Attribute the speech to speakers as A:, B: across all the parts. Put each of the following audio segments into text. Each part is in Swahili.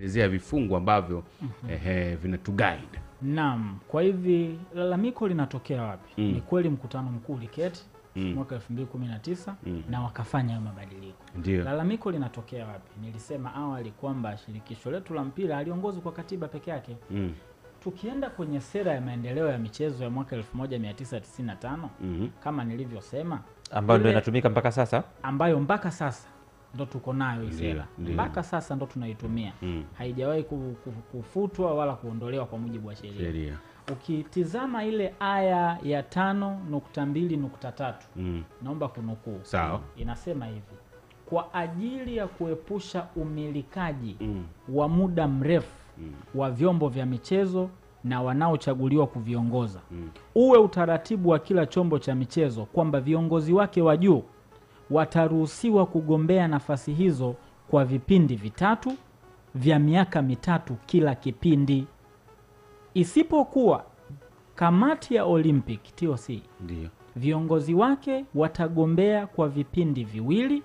A: elezea vifungu ambavyo vinatuguide.
B: Naam, kwa hivi lalamiko linatokea wapi? Ni kweli mkutano mkuu uliketi mwaka 2019 na wakafanya mabadiliko.
A: Ndio.
B: Lalamiko linatokea wapi? Nilisema awali kwamba shirikisho letu la mpira haliongozwi kwa katiba peke yake. Tukienda kwenye sera ya maendeleo ya michezo ya mwaka 1995 kama nilivyosema,
C: ambayo ndio inatumika mpaka sasa,
B: ambayo mpaka sasa ndo tuko nayo hii sera, mpaka sasa ndo tunaitumia. Haijawahi kufutwa wala kuondolewa kwa mujibu wa sheria. Ukitizama ile aya ya 5.2.3 naomba kunukuu.
A: Sawa.
B: Inasema hivi: kwa ajili ya kuepusha umilikaji wa muda mrefu wa vyombo vya michezo na wanaochaguliwa kuviongoza, uwe utaratibu wa kila chombo cha michezo kwamba viongozi wake wa juu wataruhusiwa kugombea nafasi hizo kwa vipindi vitatu vya miaka mitatu kila kipindi, isipokuwa kamati ya Olympic TOC,
A: ndio
B: viongozi wake watagombea kwa vipindi viwili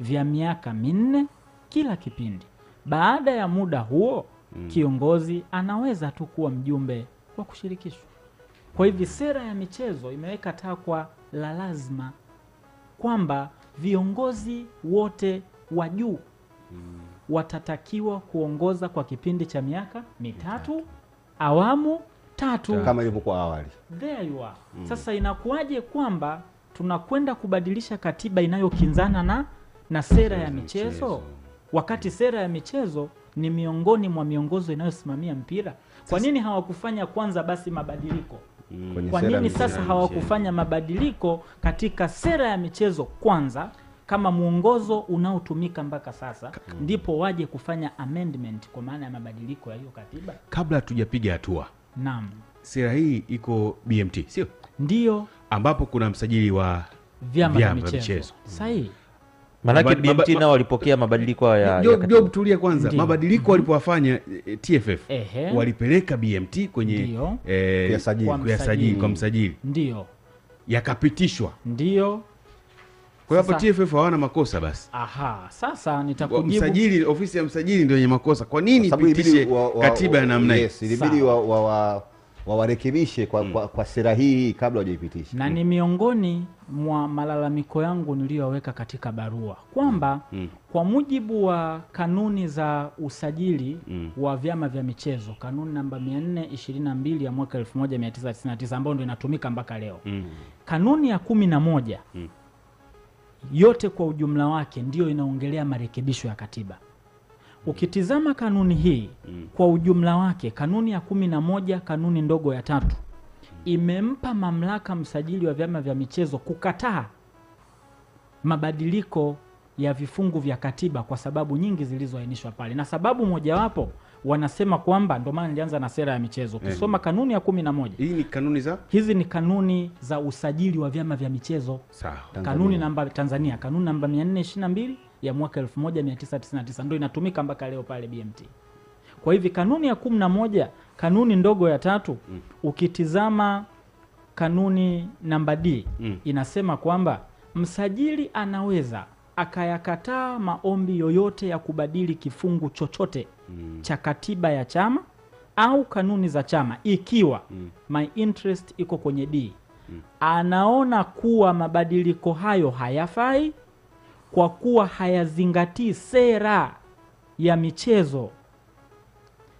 B: vya miaka minne kila kipindi. Baada ya muda huo kiongozi anaweza tu kuwa mjumbe wa kushirikishwa. Kwa hivi sera ya michezo imeweka takwa la lazima kwamba viongozi wote wa juu watatakiwa kuongoza kwa kipindi cha miaka mitatu, awamu tatu,
D: kama ilivyokuwa awali.
B: There you are. Sasa inakuwaje kwamba tunakwenda kubadilisha katiba inayokinzana na sera ya michezo, wakati sera ya michezo ni miongoni mwa miongozo inayosimamia mpira? Kwa nini hawakufanya kwanza basi mabadiliko? Kwa nini sasa hawakufanya mabadiliko katika sera ya michezo kwanza kama muongozo unaotumika mpaka sasa, ndipo waje kufanya amendment kwa maana ya mabadiliko ya hiyo katiba
A: kabla hatujapiga hatua?
B: Naam.
A: Sera hii iko BMT, sio?
B: Ndio.
A: Ambapo kuna msajili wa
B: vyama vya michezo. Sahihi.
C: Manake BMT nao walipokea mabadiliko ya
A: Job tulia kwanza. Mabadiliko walipowafanya TFF walipeleka BMT kwenye kuyasajili kwa msajili.
B: Ndio.
A: Yakapitishwa.
B: Ndio.
A: Kwa hiyo hapo TFF hawana makosa basi.
B: Sasa nitakujibu.
A: Msajili, ofisi ya msajili ndio yenye makosa. Kwa nini pitishe katiba ya namna hii?
D: Ilibidi warekebishe kwa sera hii kabla hajaipitisha.
B: Na ni miongoni mwa malalamiko yangu niliyoweka katika barua kwamba kwa mujibu wa kanuni za usajili wa vyama vya michezo, kanuni namba 422 ya mwaka 1999 ambayo ndio inatumika mpaka leo, kanuni ya 11 yote kwa ujumla wake ndio inaongelea marekebisho ya katiba. Ukitizama kanuni hii kwa ujumla wake, kanuni ya 11 kanuni ndogo ya 3 imempa mamlaka msajili wa vyama vya michezo kukataa mabadiliko ya vifungu vya katiba kwa sababu nyingi zilizoainishwa pale, na sababu mojawapo wanasema kwamba, ndio maana nilianza na sera ya michezo. Ukisoma kanuni ya 11, hizi ni kanuni za usajili wa vyama vya michezo.
A: Sawa.
B: Kanuni namba Tanzania, kanuni namba 422 ya mwaka 1999 ndio inatumika mpaka leo pale BMT. Kwa hivi kanuni ya 11 kanuni ndogo ya 3 ukitizama kanuni namba D inasema kwamba msajili anaweza akayakataa maombi yoyote ya kubadili kifungu chochote cha katiba ya chama au kanuni za chama ikiwa my interest iko kwenye D, anaona kuwa mabadiliko hayo hayafai kwa kuwa hayazingatii sera ya michezo,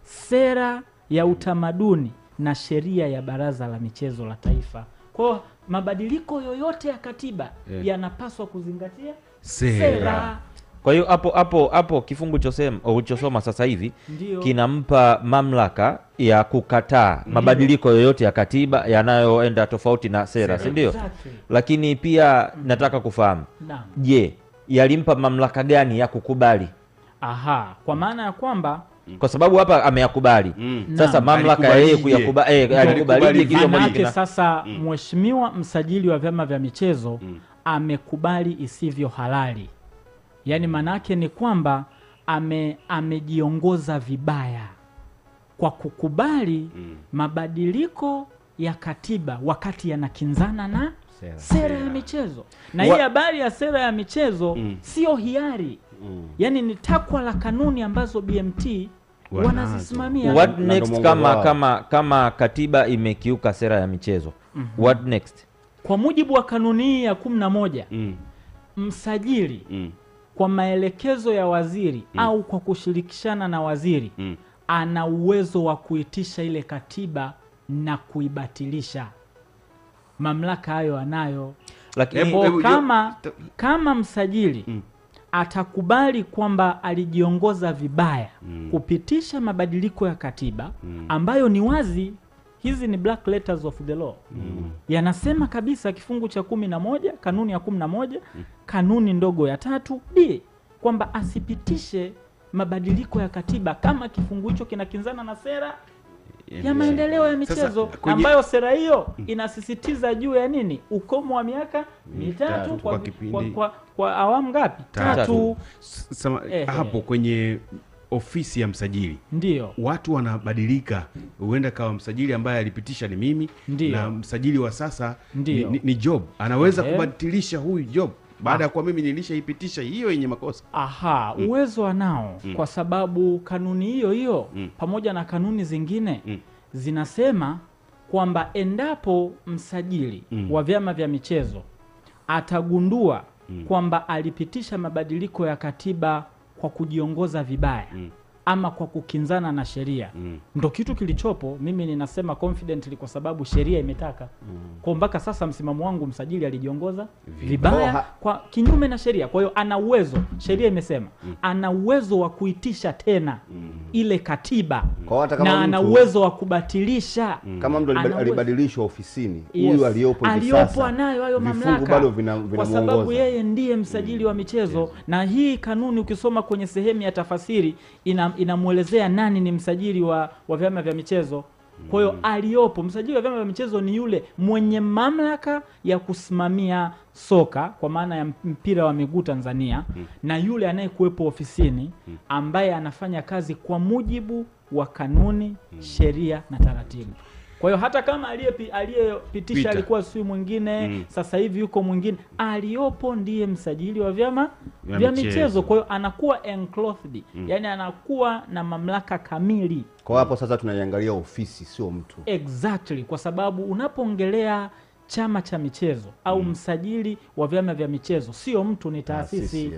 B: sera ya utamaduni na sheria ya Baraza la Michezo la Taifa. Kwa mabadiliko yoyote ya katiba yanapaswa kuzingatia sera.
C: Kwa hiyo hapo kifungu ulichosoma sasa hivi kinampa mamlaka ya kukataa mabadiliko yoyote ya katiba yanayoenda tofauti na sera, si ndio?
B: Exactly.
C: Lakini pia nataka kufahamu, je, yalimpa mamlaka gani ya kukubali?
B: Kwa maana ya kwamba
C: kwa sababu hapa ameyakubali. Sasa mamlaka ya yeye kuyakubali alikubali kitu moja.
B: Sasa mheshimiwa msajili wa vyama vya michezo amekubali isivyo halali. Yaani manake ni kwamba amejiongoza vibaya kwa kukubali mabadiliko ya katiba wakati yanakinzana na sera ya michezo. Na hii habari ya sera ya michezo sio hiari. Yaani ni takwa la kanuni ambazo BMT wanazisimamia.
C: What next kama katiba imekiuka sera ya michezo? What next?
B: Kwa mujibu wa kanuni ya 11, msajili kwa maelekezo ya waziri au kwa kushirikishana na waziri ana uwezo wa kuitisha ile katiba na kuibatilisha. Mamlaka hayo anayo. Lakini kama msajili atakubali kwamba alijiongoza vibaya kupitisha mabadiliko ya katiba ambayo ni wazi, hizi ni black letters of the law, yanasema kabisa kifungu cha 11, kanuni ya 11, kanuni ndogo ya 3D, kwamba asipitishe mabadiliko ya katiba kama kifungu hicho kinakinzana na sera ya maendeleo ya michezo. Sasa, ambayo sera hiyo inasisitiza juu ya nini? Ukomo wa miaka mitatu kwa awamu ngapi? 3.
A: Hapo kwenye ofisi ya msajili ndio watu wanabadilika. Huenda kawa msajili ambaye alipitisha ni mimi, na msajili wa sasa ni Job. Anaweza kubadilisha huyu Job baada ya kwa mimi nilishaipitisha hiyo yenye makosa.
B: Uwezo anao, kwa sababu kanuni hiyo pamoja na kanuni zingine zinasema kwamba endapo msajili wa vyama vya michezo atagundua kwamba alipitisha mabadiliko ya katiba kwa kujiongoza vibaya ama kwa kukinzana na sheria, ndo kitu kilichopo. Mimi ninasema confidently kwa sababu sheria imetaka. Kwa mpaka sasa msimamo wangu, msajili alijiongoza vibaya kwa kinyume na sheria. Kwa hiyo ana uwezo, sheria imesema ana uwezo wa kuitisha tena ile katiba, na ana uwezo wa kubatilisha.
D: Kama mtu alibadilishwa ofisini, huyu aliyopo
B: anayo hayo mamlaka, kwa sababu yeye ndiye msajili wa michezo. Na hii kanuni ukisoma kwenye sehemu ya tafasiri inamuelezea nani ni msajili wa vyama vya michezo. Kwa hiyo aliyopo msajili wa vyama vya michezo ni yule mwenye mamlaka ya kusimamia soka kwa maana ya mpira wa miguu Tanzania, na yule anayekuwepo ofisini ambaye anafanya kazi kwa mujibu wa kanuni, sheria na taratibu. Kwa hiyo hata kama aliyepitisha alikuwa si mwingine, sasa hivi yuko mwingine, aliyopo ndiye msajili wa vyama vya michezo. Kwa hiyo anakuwa enclosed, yani anakuwa na mamlaka kamili.
D: Kwa hapo sasa tunaiangalia ofisi, sio mtu.
B: Exactly, kwa sababu unapoongelea chama cha michezo au msajili wa vyama vya michezo, sio mtu, ni taasisi.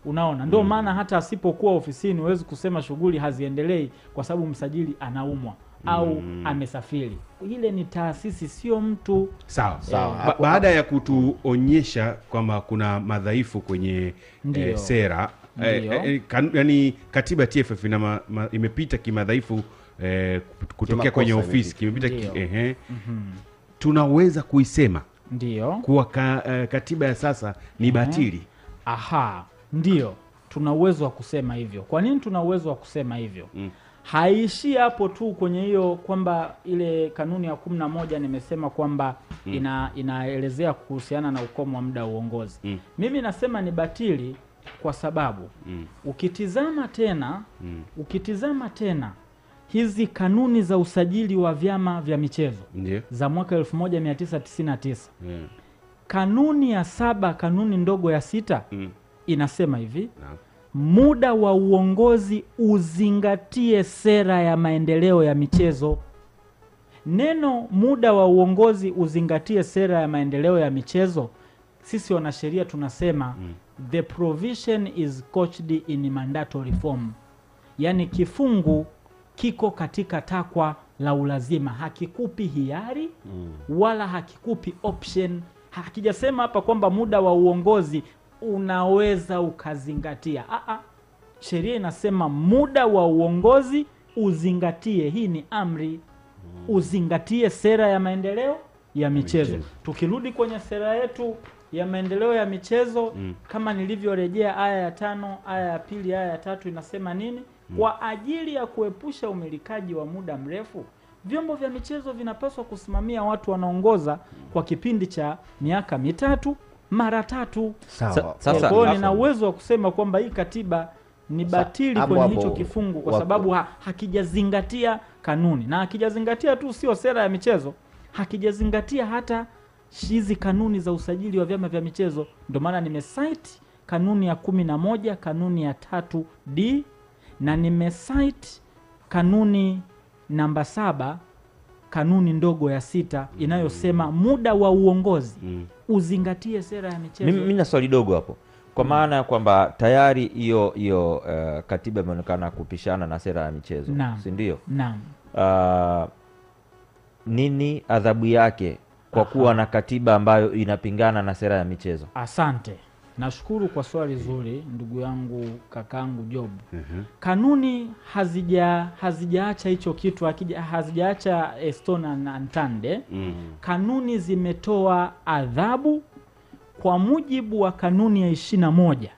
B: Unaona, ndio maana hata asipokuwa ofisini huwezi kusema shughuli haziendelei kwa sababu msajili anaumwa au amesafiri. Ile ni taasisi, sio mtu.
A: Sawa. Baada ya kutuonyesha kwamba kuna madhaifu kwenye sera, yani katiba TFF imepita kimadhaifu kutokea kwenye ofisi, kimepita tunaweza kuisema kuwa katiba ya sasa ni batili.
B: Ndio, tuna uwezo wa kusema hivyo. Kwa nini tuna uwezo wa kusema hivyo? Haishi hapo tu kwenye hiyo kwamba ile kanuni ya 11 nimesema kwamba inaelezea kuhusiana na ukomo wa muda wa uongozi. Mimi nasema ni batili kwa sababu ukitizama tena hizi kanuni za usajili wa vyama vya michezo za mwaka 1999, kanuni ya 7, kanuni ndogo ya 6 inasema hivi: muda wa uongozi uzingatie sera ya maendeleo ya michezo. Neno muda wa uongozi uzingatie sera ya maendeleo ya michezo, sisi wanasheria tunasema the provision is couched in mandatory form. Yani kifungu kiko katika takwa la ulazima, hakikupi hiari wala hakikupi option. Hakijasema hapa kwamba muda wa uongozi unaweza ukazingatia. Sheria inasema muda wa uongozi uzingatie, hii ni amri, uzingatie sera ya maendeleo ya michezo. Tukirudi kwenye sera yetu ya maendeleo ya michezo, kama nilivyorejea aya ya 5, aya ya 2, aya ya 3 inasema nini? Kwa ajili ya kuepusha umilikaji wa muda mrefu, vyombo vya michezo vinapaswa kusimamia watu wanaongoza kwa kipindi cha miaka 3 mara 3. Sasa kwa nina uwezo wa kusema kwamba hii katiba ni batili kwenye hicho kifungu kwa sababu hakijazingatia kanuni, na hakijazingatia tu sio sera ya michezo, hakijazingatia hata hizi kanuni za usajili wa vyama vya michezo. Ndio maana nimecite kanuni ya 11, kanuni ya 3D, na nimecite kanuni namba 7, kanuni ndogo ya 6 inayosema muda wa uongozi uzingatie sera ya michezo.
C: Mimi na swali dogo hapo, kwa maana ya kwamba tayari hiyo katiba imeonekana kupishana na sera ya michezo, si ndio?
B: Naam.
C: Nini adhabu yake kwa kuwa na katiba ambayo inapingana na sera ya michezo?
B: Asante, nashukuru kwa swali zuri ndugu yangu kakangu Job. Kanuni hazijaacha hicho kitu, hazijaacha Estona na Ntande. Kanuni zimetoa adhabu kwa mujibu wa kanuni ya 21.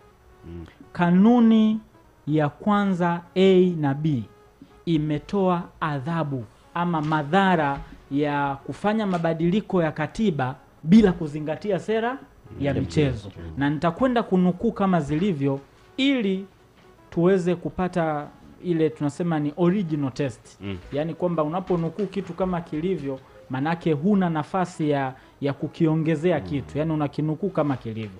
B: Kanuni ya kwanza A na B imetoa adhabu ama madhara ya kufanya mabadiliko ya katiba bila kuzingatia sera ya michezo, na nitakwenda kunukuu kama zilivyo ili tuweze kupata ile tunasema ni original test. Yaani kwamba unaponukuu kitu kama kilivyo, manake huna nafasi ya kukiongezea kitu, yaani unakinukuu kama kilivyo.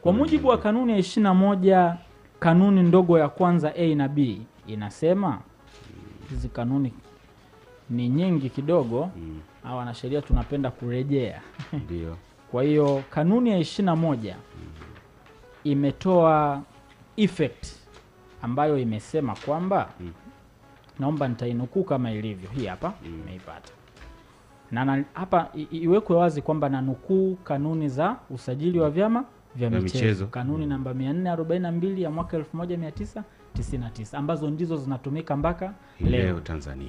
B: Kwa mujibu wa kanuni ya 21, kanuni ndogo ya kwanza A na B inasema, hizi kanuni ni nyingi kidogo, au wanasheria tunapenda kurejea.
A: Ndio.
B: Kwa hiyo kanuni ya 21 imetoa effect ambayo imesema kwamba, naomba nitainukuu kama ilivyo, hii hapa nimeipata. Na hapa iwekwe wazi kwamba na nukuu kanuni za usajili wa vyama vya michezo, kanuni namba 442 ya mwaka 1999 ambazo ndizo zinatumika mpaka leo
A: Tanzania.